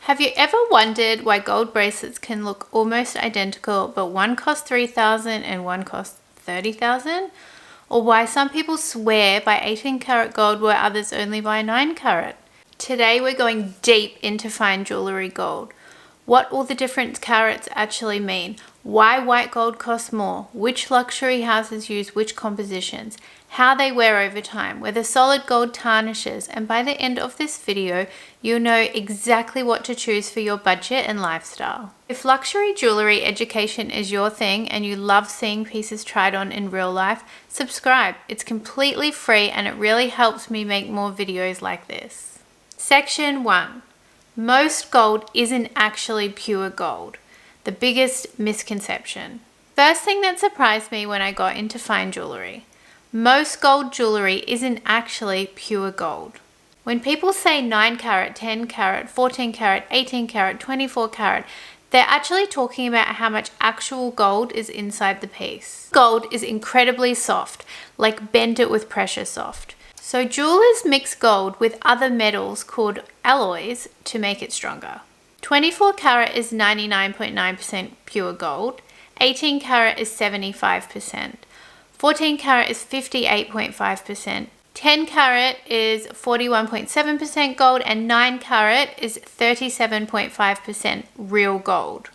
Have you ever wondered why gold bracelets can look almost identical, but one costs $3,000 and one costs $30,000? Or why some people swear by 18 karat gold where others only buy 9 karat? Today we're going deep into fine jewelry gold. What all the different carats actually mean, why white gold costs more, which luxury houses use which compositions, how they wear over time, whether solid gold tarnishes, and by the end of this video, you'll know exactly what to choose for your budget and lifestyle. If luxury jewelry education is your thing and you love seeing pieces tried on in real life, subscribe. It's completely free and it really helps me make more videos like this. Section 1. Most gold isn't actually pure gold. The biggest misconception. First thing that surprised me when I got into fine jewelry. Most gold jewelry isn't actually pure gold. When people say 9 karat, 10 karat, 14 karat, 18 karat, 24 karat, they're actually talking about how much actual gold is inside the piece. Gold is incredibly soft, like bend it with pressure soft. So jewelers mix gold with other metals called alloys to make it stronger. 24 karat is 99.9% pure gold, 18 karat is 75%, 14 karat is 58.5%, 10 karat is 41.7% gold, and 9 karat is 37.5% real gold.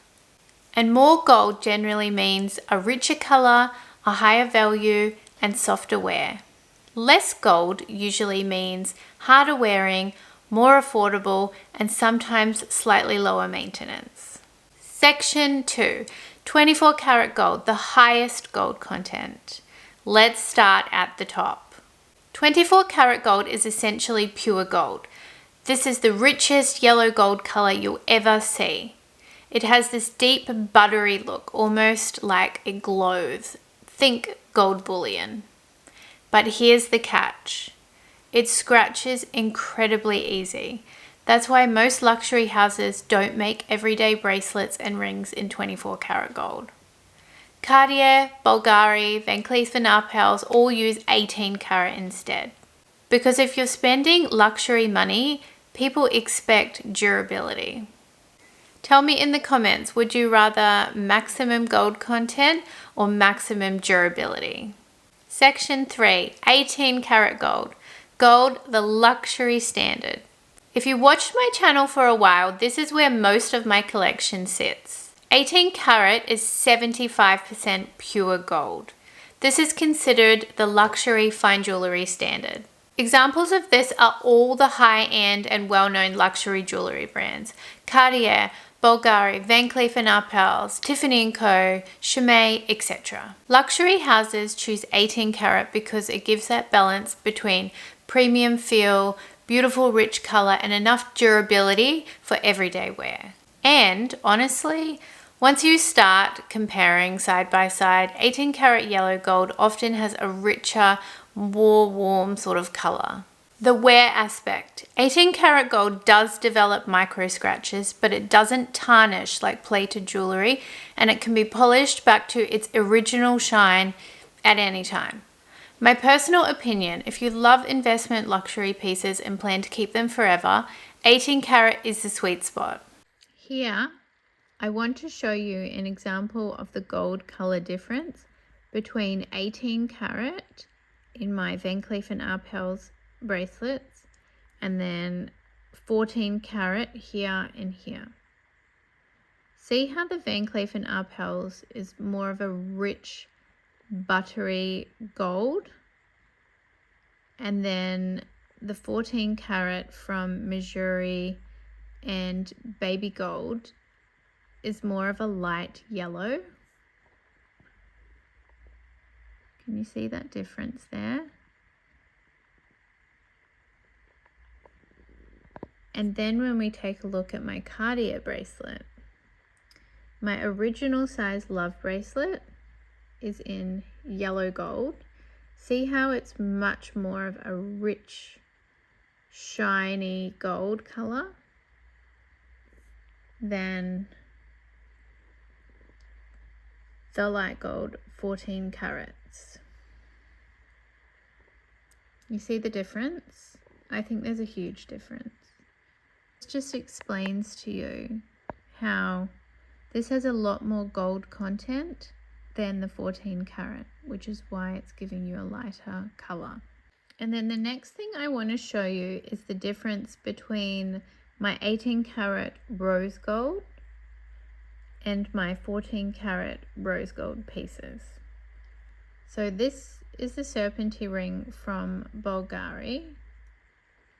And more gold generally means a richer color, a higher value, and softer wear. Less gold usually means harder wearing, more affordable, and sometimes slightly lower maintenance. Section 2. 24 karat gold, the highest gold content. Let's start at the top. 24 karat gold is essentially pure gold. This is the richest yellow gold color you'll ever see. It has this deep buttery look, almost like it glows. Think gold bullion. But here's the catch. It scratches incredibly easy. That's why most luxury houses don't make everyday bracelets and rings in 24 karat gold. Cartier, Bvlgari, Van Cleef and Arpels all use 18 karat instead. Because if you're spending luxury money, people expect durability. Tell me in the comments, would you rather maximum gold content or maximum durability? Section 3. 18 karat gold. Gold, the luxury standard. If you watched my channel for a while, this is where most of my collection sits. 18 karat is 75% pure gold. This is considered the luxury fine jewelry standard. Examples of this are all the high-end and well-known luxury jewelry brands. Cartier, Bvlgari, Van Cleef & Arpels, Tiffany & Co., Chimay, etc. Luxury houses choose 18 karat because it gives that balance between premium feel, beautiful rich color, and enough durability for everyday wear. And honestly, once you start comparing side by side, 18 karat yellow gold often has a richer, more warm sort of color. The wear aspect. 18 karat gold does develop micro scratches, but it doesn't tarnish like plated jewelry, and it can be polished back to its original shine at any time. My personal opinion, if you love investment luxury pieces and plan to keep them forever, 18 karat is the sweet spot. Here, I want to show you an example of the gold color difference between 18 karat in my Van Cleef & Arpels bracelets and then 14 karat here and here. See how the Van Cleef & Arpels is more of a rich buttery gold, and then the 14 karat from Missouri and baby gold is more of a light yellow. Can you see that difference there? And then when we take a look at my Cartier bracelet, my original size love bracelet is in yellow gold. See how it's much more of a rich, shiny gold color than the light gold 14 carats. You see the difference? I think there's a huge difference. just explains to you how this has a lot more gold content than the 14 karat, which is why it's giving you a lighter color. And then the next thing I want to show you is the difference between my 18 karat rose gold and my 14 karat rose gold pieces. So this is the serpentine ring from Bvlgari.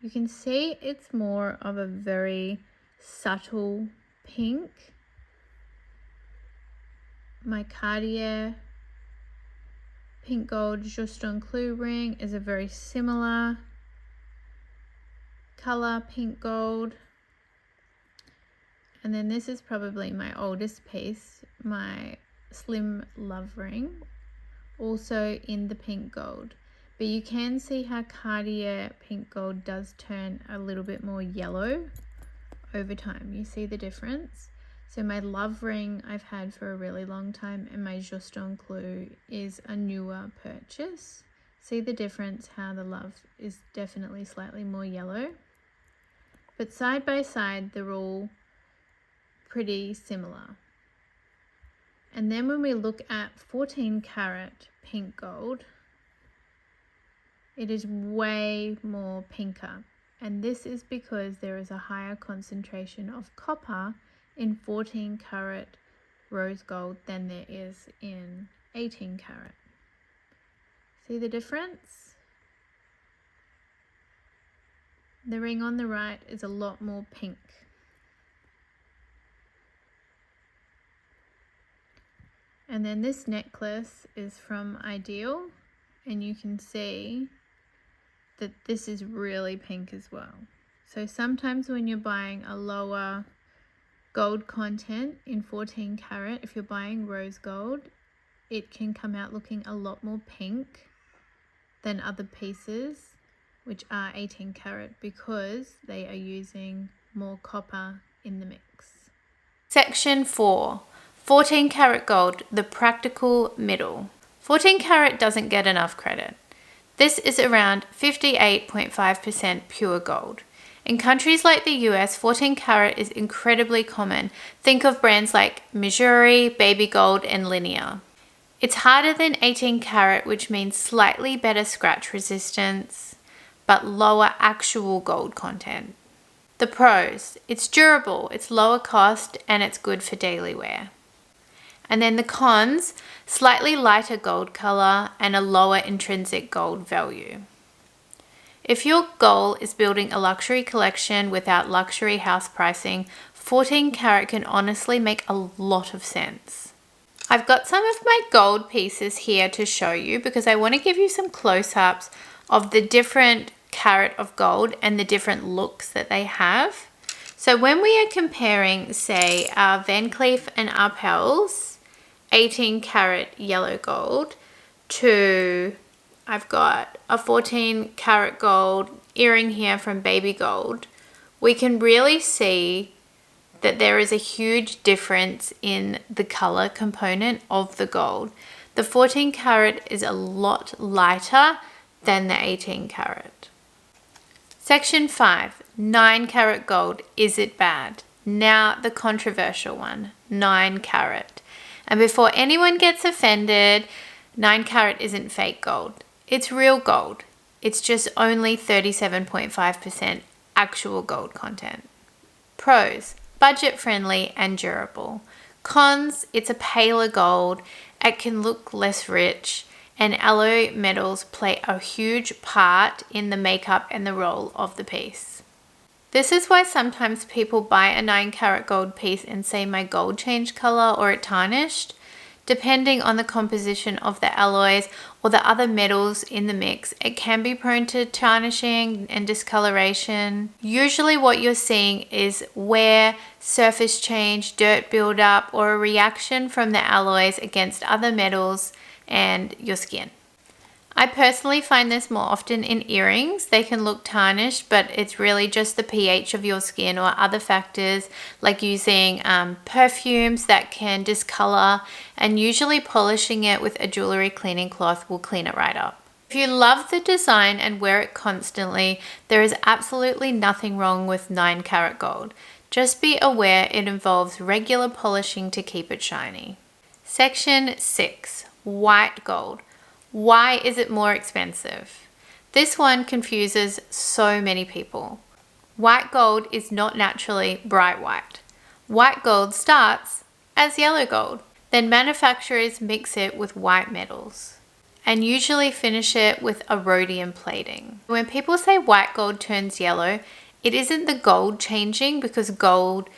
You can see it's more of a very subtle pink. My Cartier pink gold Just on Clue ring is a very similar color, pink gold. And then this is probably my oldest piece, my Slim Love ring, also in the pink gold. But you can see how Cartier pink gold does turn a little bit more yellow over time. You see the difference? So my love ring I've had for a really long time, and my Just on Clue is a newer purchase. See the difference, how the love is definitely slightly more yellow. But side by side, they're all pretty similar. And then when we look at 14 karat pink gold, it is way more pinker. And this is because there is a higher concentration of copper in 14 karat rose gold than there is in 18 karat. See the difference? The ring on the right is a lot more pink. And then this necklace is from Ideal, and you can see that this is really pink as well. So sometimes when you're buying a lower gold content in 14 karat, if you're buying rose gold, it can come out looking a lot more pink than other pieces which are 18 karat because they are using more copper in the mix. Section 4. 14 karat gold, the practical middle. 14 karat doesn't get enough credit. This is around 58.5% pure gold. In countries like the US, 14 karat is incredibly common. Think of brands like Missouri, Baby Gold, and Linear. It's harder than 18 karat, which means slightly better scratch resistance, but lower actual gold content. The pros: it's durable, it's lower cost, and it's good for daily wear. And then the cons: slightly lighter gold color and a lower intrinsic gold value. If your goal is building a luxury collection without luxury house pricing, 14 karat can honestly make a lot of sense. I've got some of my gold pieces here to show you because I want to give you some close-ups of the different carat of gold and the different looks that they have. So when we are comparing, say, our Van Cleef and Arpels 18 karat yellow gold to, I've got a 14 karat gold earring here from Baby Gold, we can really see that there is a huge difference in the color component of the gold. The 14 karat is a lot lighter than the 18 karat. Section 5, 9 karat gold, is it bad? Now the controversial one, 9 karat. And before anyone gets offended, 9 karat isn't fake gold. It's real gold. It's just only 37.5% actual gold content. Pros: budget friendly and durable. Cons: it's a paler gold, it can look less rich, and alloy metals play a huge part in the makeup and the roll of the piece. This is why sometimes people buy a 9 karat gold piece and say my gold changed color or it tarnished. Depending on the composition of the alloys or the other metals in the mix, it can be prone to tarnishing and discoloration. Usually what you're seeing is wear, surface change, dirt buildup, or a reaction from the alloys against other metals and your skin. I personally find this more often in earrings. They can look tarnished, but it's really just the pH of your skin or other factors like using perfumes that can discolor, and usually polishing it with a jewelry cleaning cloth will clean it right up. If you love the design and wear it constantly, there is absolutely nothing wrong with 9 karat gold. Just be aware it involves regular polishing to keep it shiny. Section 6. White gold. Why is it more expensive? This one confuses so many people. White gold is not naturally bright white. White gold starts as yellow gold. Then manufacturers mix it with white metals and usually finish it with a rhodium plating. When people say white gold turns yellow, it isn't the gold changing, because gold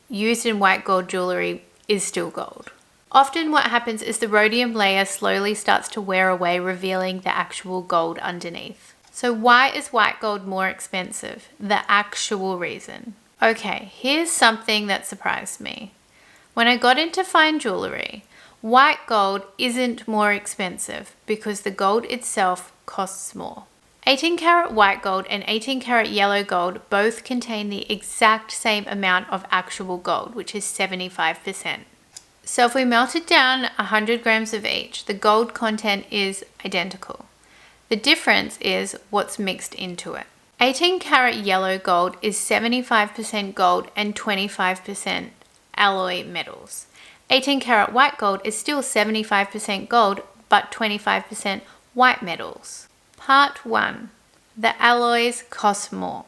used in white gold jewelry is still gold. Often what happens is the rhodium layer slowly starts to wear away, revealing the actual gold underneath. So why is white gold more expensive? The actual reason. Okay, here's something that surprised me. When I got into fine jewelry, white gold isn't more expensive because the gold itself costs more. 18 karat white gold and 18 karat yellow gold both contain the exact same amount of actual gold, which is 75%. So if we melt it down 100 grams of each, the gold content is identical. The difference is what's mixed into it. 18 karat yellow gold is 75% gold and 25% alloy metals. 18 karat white gold is still 75% gold, but 25% white metals. Part 1. The alloys cost more.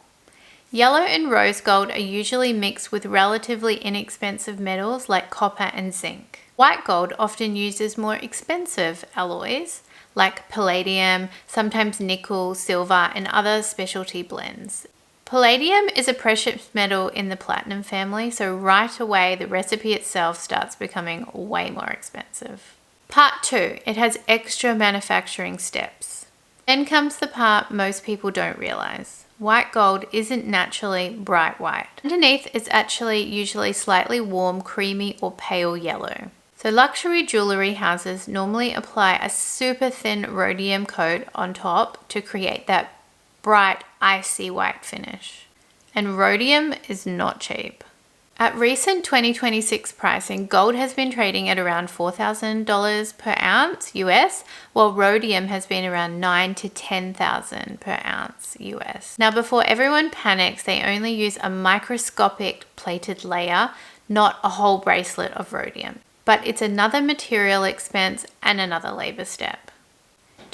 Yellow and rose gold are usually mixed with relatively inexpensive metals like copper and zinc. White gold often uses more expensive alloys like palladium, sometimes nickel, silver, and other specialty blends. Palladium is a precious metal in the platinum family, so right away the recipe itself starts becoming way more expensive. Part 2. It has extra manufacturing steps. Then comes the part most people don't realize. White gold isn't naturally bright white. Underneath, it's actually usually slightly warm, creamy, or pale yellow. So luxury jewelry houses normally apply a super thin rhodium coat on top to create that bright, icy white finish. And rhodium is not cheap. At recent 2026 pricing, gold has been trading at around $4,000 per ounce US, while rhodium has been around $9,000 to $10,000 per ounce US. Now, before everyone panics, they only use a microscopic plated layer, not a whole bracelet of rhodium. But it's another material expense and another labor step.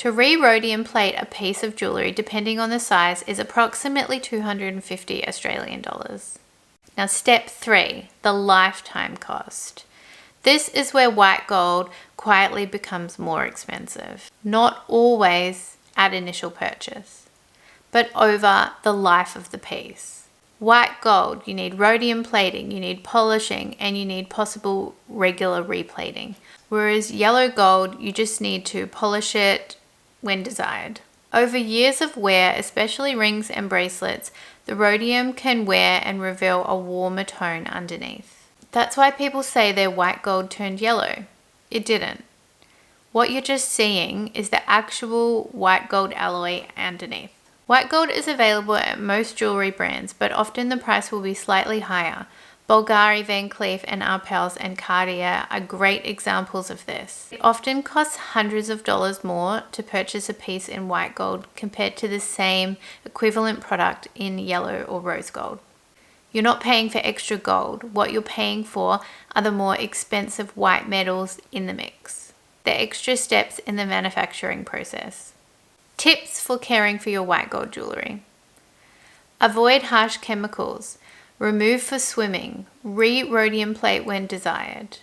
To re-rhodium plate a piece of jewelry, depending on the size, is approximately 250 Australian dollars. Now, step 3, the lifetime cost. This is where white gold quietly becomes more expensive. Not always at initial purchase, but over the life of the piece. White gold, you need rhodium plating, you need polishing, and you need possible regular replating. Whereas yellow gold, you just need to polish it when desired. Over years of wear, especially rings and bracelets, the rhodium can wear and reveal a warmer tone underneath. That's why people say their white gold turned yellow. It didn't. What you're just seeing is the actual white gold alloy underneath. White gold is available at most jewelry brands, but often the price will be slightly higher. Bvlgari, Cleef, and Arpels and Cartier are great examples of this. It often costs hundreds of dollars more to purchase a piece in white gold compared to the same equivalent product in yellow or rose gold. You're not paying for extra gold. What you're paying for are the more expensive white metals in the mix. The extra steps in the manufacturing process. Tips for caring for your white gold jewelry. Avoid harsh chemicals. Remove for swimming. Re-rhodium plate when desired.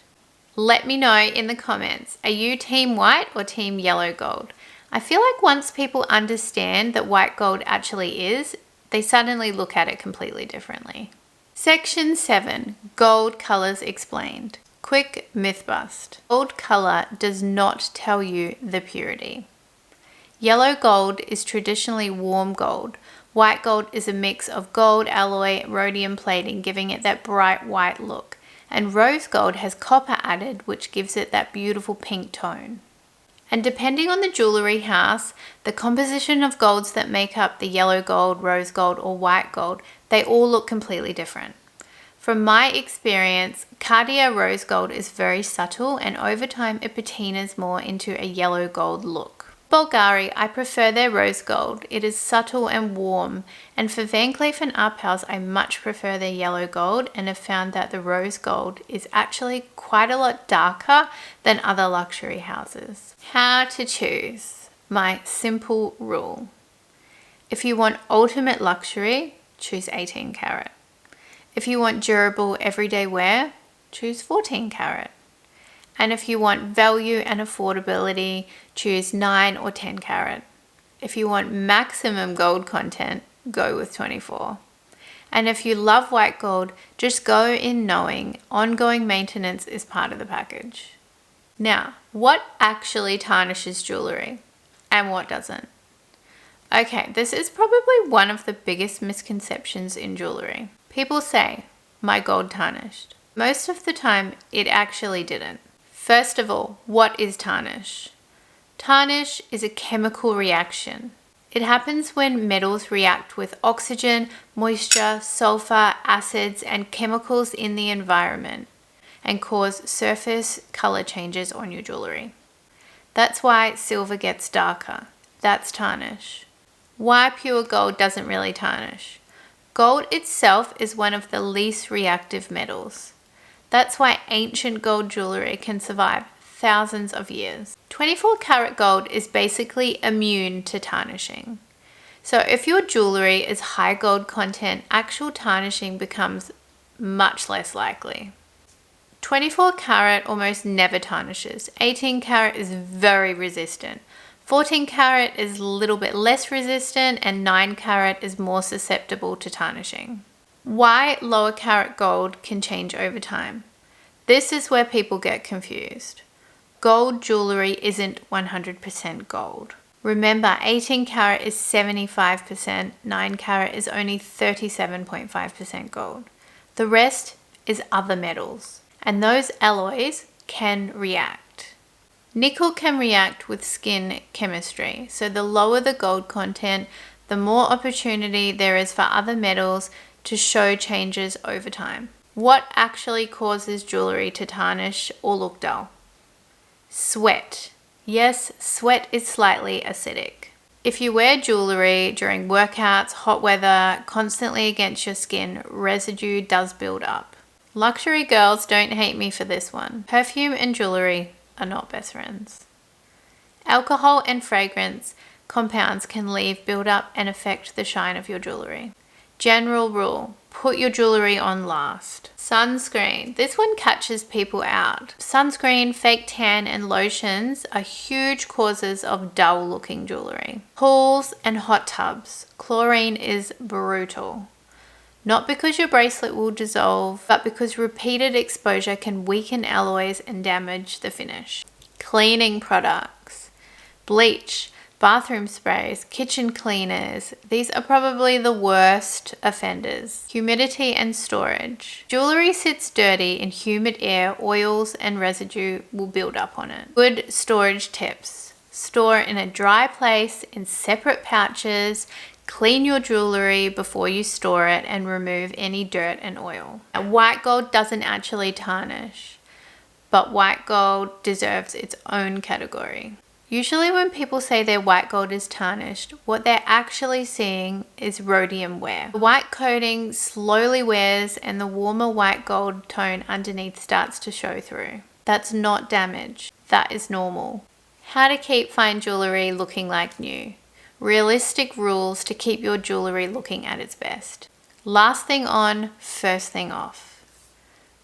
Let me know in the comments, are you team white or team yellow gold? I feel like once people understand that white gold actually is, they suddenly look at it completely differently. Section 7. Gold colors explained. Quick myth bust. Gold color does not tell you the purity. Yellow gold is traditionally warm gold. White gold is a mix of gold, alloy, rhodium plating, giving it that bright white look. And rose gold has copper added, which gives it that beautiful pink tone. And depending on the jewelry house, the composition of golds that make up the yellow gold, rose gold, or white gold, they all look completely different. From my experience, Cartier Rose Gold is very subtle, and over time it patinas more into a yellow gold look. Bvlgari, I prefer their rose gold. It is subtle and warm. And for Van Cleef and Arpels, I much prefer their yellow gold and have found that the rose gold is actually quite a lot darker than other luxury houses. How to choose. My simple rule. If you want ultimate luxury, choose 18 carat. If you want durable everyday wear, choose 14 carat. And if you want value and affordability, choose 9 or 10 carat. If you want maximum gold content, go with 24. And if you love white gold, just go in knowing ongoing maintenance is part of the package. Now, what actually tarnishes jewelry and what doesn't? Okay, this is probably one of the biggest misconceptions in jewelry. People say, my gold tarnished. Most of the time, it actually didn't. First of all, what is tarnish? Tarnish is a chemical reaction. It happens when metals react with oxygen, moisture, sulfur, acids, and chemicals in the environment and cause surface color changes on your jewelry. That's why silver gets darker. That's tarnish. Why pure gold doesn't really tarnish? Gold itself is one of the least reactive metals. That's why ancient gold jewelry can survive thousands of years. 24 karat gold is basically immune to tarnishing. So if your jewelry is high gold content, actual tarnishing becomes much less likely. 24 karat almost never tarnishes. 18 karat is very resistant. 14 karat is a little bit less resistant and 9 karat is more susceptible to tarnishing. Why lower carat gold can change over time. This is where people get confused. Gold jewelry isn't 100% gold. Remember, 18 karat is 75%, 9 karat is only 37.5% gold. The rest is other metals, and those alloys can react. Nickel can react with skin chemistry, so the lower the gold content, the more opportunity there is for other metals to show changes over time. What actually causes jewelry to tarnish or look dull? Sweat. Yes, sweat is slightly acidic. If you wear jewelry during workouts, hot weather, constantly against your skin, residue does build up. Luxury girls don't hate me for this one. Perfume and jewelry are not best friends. Alcohol and fragrance compounds can leave build-up and affect the shine of your jewelry. General rule, put your jewelry on last. Sunscreen. This one catches people out. Sunscreen, fake tan, and lotions are huge causes of dull-looking jewelry. Pools and hot tubs. Chlorine is brutal. Not because your bracelet will dissolve, but because repeated exposure can weaken alloys and damage the finish. Cleaning products. Bleach, bathroom sprays, kitchen cleaners. These are probably the worst offenders. Humidity and storage. Jewelry sits dirty in humid air, oils and residue will build up on it. Good storage tips. Store in a dry place in separate pouches. Clean your jewelry before you store it and remove any dirt and oil. Now, white gold doesn't actually tarnish, but white gold deserves its own category. Usually when people say their white gold is tarnished, what they're actually seeing is rhodium wear. The white coating slowly wears and the warmer white gold tone underneath starts to show through. That's not damage. That is normal. How to keep fine jewelry looking like new. Realistic rules to keep your jewelry looking at its best. Last thing on, first thing off.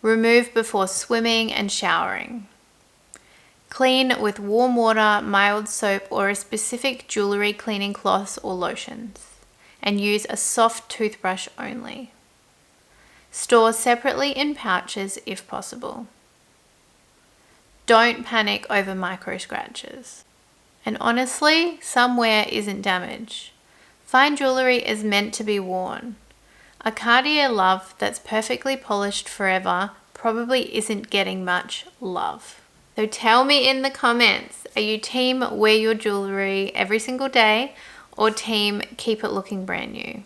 Remove before swimming and showering. Clean with warm water, mild soap, or a specific jewelry cleaning cloths or lotions. And use a soft toothbrush only. Store separately in pouches if possible. Don't panic over micro scratches. And honestly, some wear isn't damage. Fine jewelry is meant to be worn. A Cartier Love that's perfectly polished forever probably isn't getting much love. So tell me in the comments, are you team wear your jewelry every single day or team keep it looking brand new?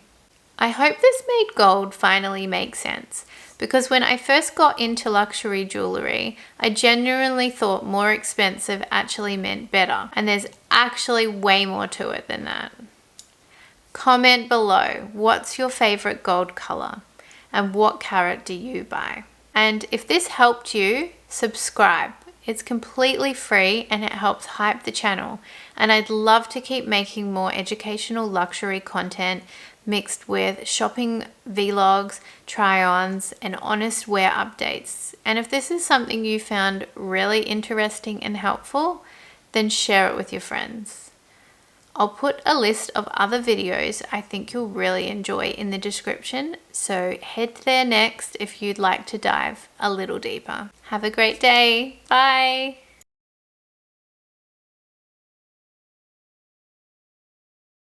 I hope this made gold finally make sense. because when I first got into luxury jewelry, I genuinely thought more expensive actually meant better, and there's actually way more to it than that. Comment below, what's your favorite gold color and what carat do you buy? And if this helped you, subscribe. It's completely free and it helps hype the channel, and I'd love to keep making more educational luxury content mixed with shopping vlogs, try-ons, and honest wear updates. And if this is something you found really interesting and helpful, then share it with your friends. I'll put a list of other videos I think you'll really enjoy in the description, so head there next if you'd like to dive a little deeper. Have a great day. Bye.